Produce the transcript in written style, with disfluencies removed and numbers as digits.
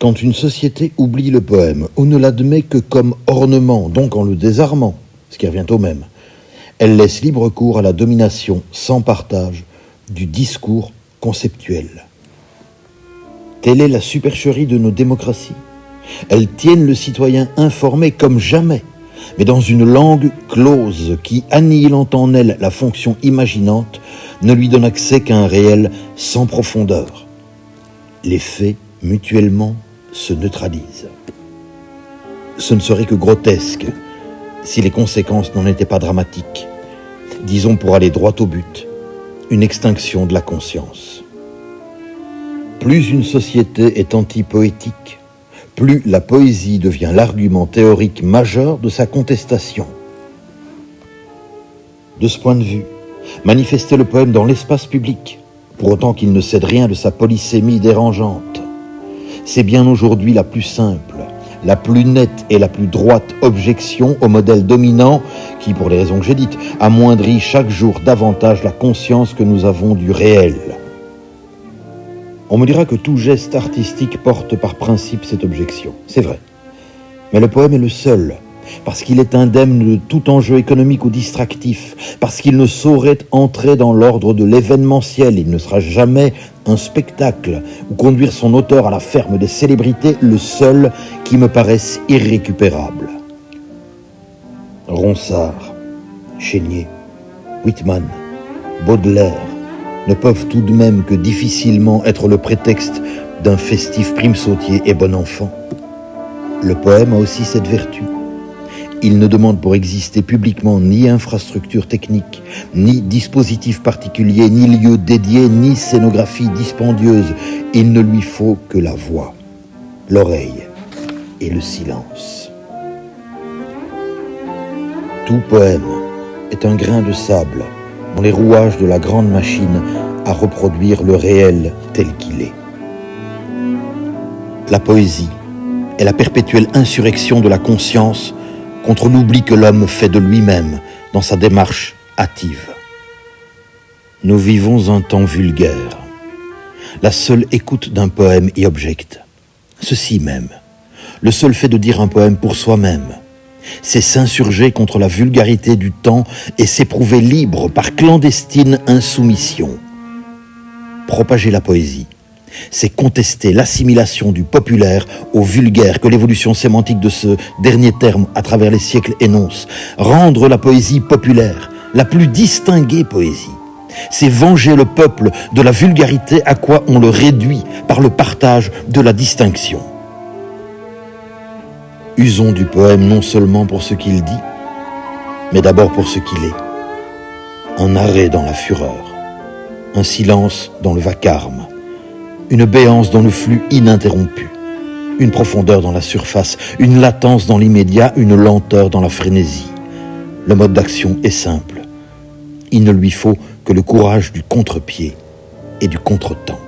Quand une société oublie le poème ou ne l'admet que comme ornement, donc en le désarmant, ce qui revient au même, elle laisse libre cours à la domination sans partage du discours conceptuel. Telle est la supercherie de nos démocraties. Elles tiennent le citoyen informé comme jamais, mais dans une langue close qui, annihilant en elle la fonction imaginante, ne lui donne accès qu'à un réel sans profondeur. Les faits, mutuellement, se neutralisent. Ce ne serait que grotesque si les conséquences n'en étaient pas dramatiques. Disons, pour aller droit au but, une extinction de la conscience. Plus une société est anti-poétique, plus la poésie devient l'argument théorique majeur de sa contestation. De ce point de vue, manifester le poème dans l'espace public, pour autant qu'il ne cède rien de sa polysémie dérangeante, c'est bien aujourd'hui la plus simple, la plus nette et la plus droite objection au modèle dominant qui, pour les raisons que j'ai dites, amoindrit chaque jour davantage la conscience que nous avons du réel. On me dira que tout geste artistique porte par principe cette objection. C'est vrai. Mais le poème est le seul, parce qu'il est indemne de tout enjeu économique ou distractif, parce qu'il ne saurait entrer dans l'ordre de l'événementiel, il ne sera jamais un spectacle, ou conduire son auteur à la ferme des célébrités, le seul qui me paraisse irrécupérable. Ronsard, Chénier, Whitman, Baudelaire ne peuvent tout de même que difficilement être le prétexte d'un festif prime-sautier et bon enfant. Le poème a aussi cette vertu. Il ne demande pour exister publiquement ni infrastructure technique, ni dispositif particulier, ni lieu dédié, ni scénographie dispendieuse. Il ne lui faut que la voix, l'oreille et le silence. Tout poème est un grain de sable dans les rouages de la grande machine à reproduire le réel tel qu'il est. La poésie est la perpétuelle insurrection de la conscience contre l'oubli que l'homme fait de lui-même dans sa démarche hâtive. Nous vivons un temps vulgaire. La seule écoute d'un poème y objecte. Ceci même, le seul fait de dire un poème pour soi-même, c'est s'insurger contre la vulgarité du temps et s'éprouver libre par clandestine insoumission. Propager la poésie, c'est contester l'assimilation du populaire au vulgaire que l'évolution sémantique de ce dernier terme à travers les siècles énonce. Rendre la poésie populaire, la plus distinguée poésie, c'est venger le peuple de la vulgarité à quoi on le réduit par le partage de la distinction. Usons du poème non seulement pour ce qu'il dit, mais d'abord pour ce qu'il est. Un arrêt dans la fureur, un silence dans le vacarme, une béance dans le flux ininterrompu, une profondeur dans la surface, une latence dans l'immédiat, une lenteur dans la frénésie. Le mode d'action est simple. Il ne lui faut que le courage du contre-pied et du contre-temps.